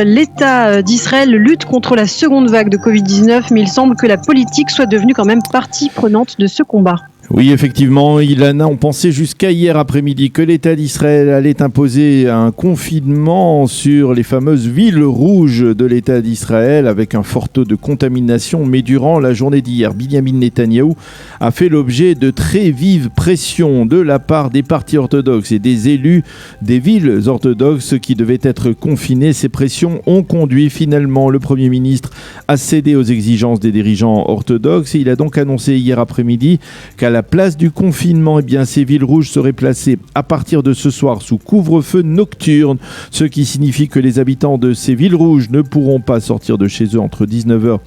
L'État d'Israël lutte contre la seconde vague de Covid-19, mais il semble que la politique soit devenue quand même partie prenante de ce combat. Oui, effectivement, Ilana, on pensait jusqu'à hier après-midi que l'État d'Israël allait imposer un confinement sur les fameuses villes rouges de l'État d'Israël avec un fort taux de contamination. Mais durant la journée d'hier, Binyamin Netanyahou a fait l'objet de très vives pressions de la part des partis orthodoxes et des élus des villes orthodoxes qui devaient être confinés. Ces pressions ont conduit finalement le Premier ministre à céder aux exigences des dirigeants orthodoxes. Et il a donc annoncé hier après-midi qu'à la place du confinement, ces villes rouges seraient placées à partir de ce soir sous couvre-feu nocturne, ce qui signifie que les habitants de ces villes rouges ne pourront pas sortir de chez eux entre 19h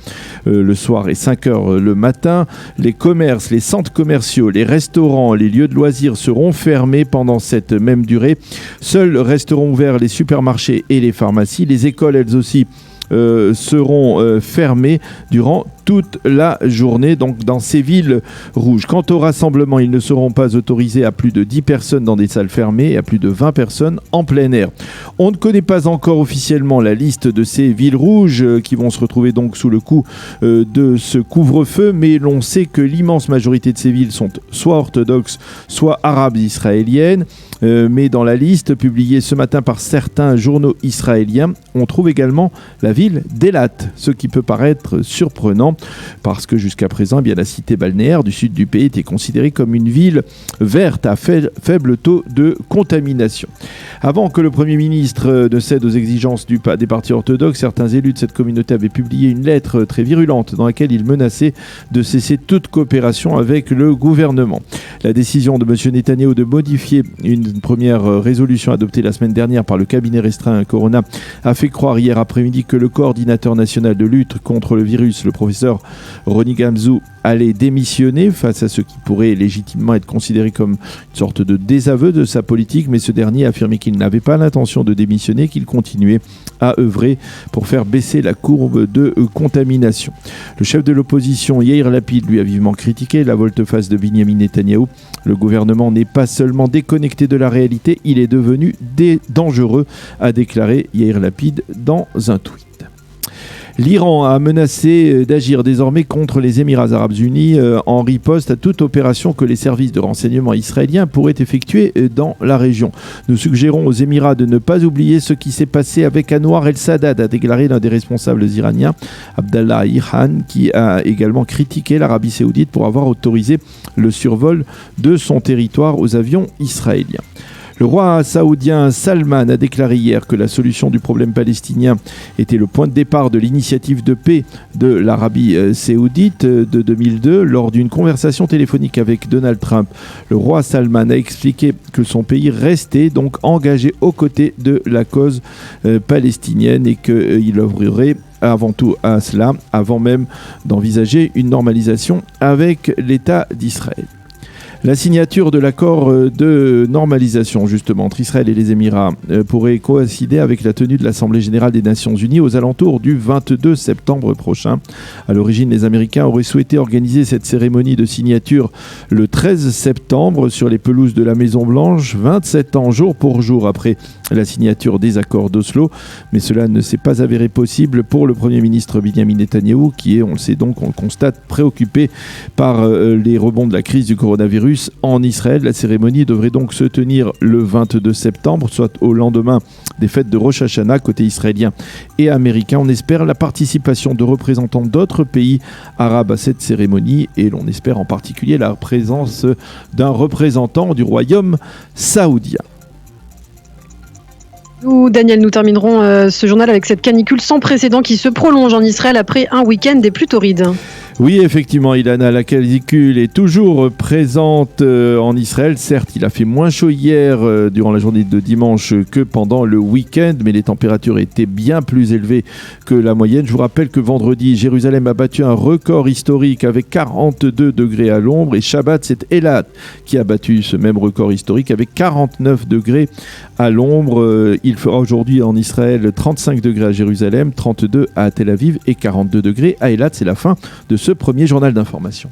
le soir et 5h le matin. Les commerces, les centres commerciaux, les restaurants, les lieux de loisirs seront fermés pendant cette même durée. Seuls resteront ouverts les supermarchés et les pharmacies. Les écoles, elles aussi, seront fermées durant toute la journée, donc dans ces villes rouges. Quant au rassemblement, ils ne seront pas autorisés à plus de 10 personnes dans des salles fermées et à plus de 20 personnes en plein air. On ne connaît pas encore officiellement la liste de ces villes rouges qui vont se retrouver donc sous le coup de ce couvre-feu, mais l'on sait que l'immense majorité de ces villes sont soit orthodoxes, soit arabes israéliennes. Mais dans la liste publiée ce matin par certains journaux israéliens, on trouve également la ville d'Eilat, ce qui peut paraître surprenant parce que jusqu'à présent, la cité balnéaire du sud du pays était considérée comme une ville verte à faible taux de contamination. Avant que le Premier ministre ne cède aux exigences des partis orthodoxes, certains élus de cette communauté avaient publié une lettre très virulente dans laquelle ils menaçaient de cesser toute coopération avec le gouvernement. La décision de M. Netanyahou de modifier une première résolution adoptée la semaine dernière par le cabinet restreint Corona a fait croire hier après-midi que le coordinateur national de lutte contre le virus, le professeur Roni Gamzou, allait démissionner face à ce qui pourrait légitimement être considéré comme une sorte de désaveu de sa politique, mais ce dernier a affirmé qu'il n'avait pas l'intention de démissionner, qu'il continuait à œuvrer pour faire baisser la courbe de contamination. Le chef de l'opposition, Yair Lapid, lui a vivement critiqué la volte-face de Binyamin Netanyahou. Le gouvernement n'est pas seulement déconnecté de la réalité, il est devenu dangereux, a déclaré Yair Lapid dans un tweet. L'Iran a menacé d'agir désormais contre les Émirats arabes unis en riposte à toute opération que les services de renseignement israéliens pourraient effectuer dans la région. Nous suggérons aux Émirats de ne pas oublier ce qui s'est passé avec Anwar el-Sadat, a déclaré l'un des responsables iraniens, Abdallah Irhan, qui a également critiqué l'Arabie saoudite pour avoir autorisé le survol de son territoire aux avions israéliens. Le roi saoudien Salman a déclaré hier que la solution du problème palestinien était le point de départ de l'initiative de paix de l'Arabie saoudite de 2002 lors d'une conversation téléphonique avec Donald Trump. Le roi Salman a expliqué que son pays restait donc engagé aux côtés de la cause palestinienne et qu'il œuvrerait avant tout à cela, avant même d'envisager une normalisation avec l'État d'Israël. La signature de l'accord de normalisation justement entre Israël et les Émirats pourrait coïncider avec la tenue de l'Assemblée générale des Nations unies aux alentours du 22 septembre prochain. À l'origine, les Américains auraient souhaité organiser cette cérémonie de signature le 13 septembre sur les pelouses de la Maison-Blanche, 27 ans jour pour jour après la signature des accords d'Oslo. Mais cela ne s'est pas avéré possible pour le Premier ministre Binyamin Netanyahou qui est, on le sait donc, on le constate, préoccupé par les rebonds de la crise du coronavirus en Israël. La cérémonie devrait donc se tenir le 22 septembre, soit au lendemain des fêtes de Rosh Hashanah côté israélien et américain. On espère la participation de représentants d'autres pays arabes à cette cérémonie et l'on espère en particulier la présence d'un représentant du royaume saoudien. Daniel, nous terminerons ce journal avec cette canicule sans précédent qui se prolonge en Israël après un week-end des plus torrides. Oui, effectivement, Ilana, la canicule est toujours présente en Israël. Certes, il a fait moins chaud hier durant la journée de dimanche que pendant le week-end, mais les températures étaient bien plus élevées que la moyenne. Je vous rappelle que vendredi, Jérusalem a battu un record historique avec 42 degrés à l'ombre et Shabbat, c'est Eilat qui a battu ce même record historique avec 49 degrés à l'ombre. Il fera aujourd'hui en Israël 35 degrés à Jérusalem, 32 à Tel Aviv et 42 degrés à Eilat. C'est la fin de ce premier journal d'information.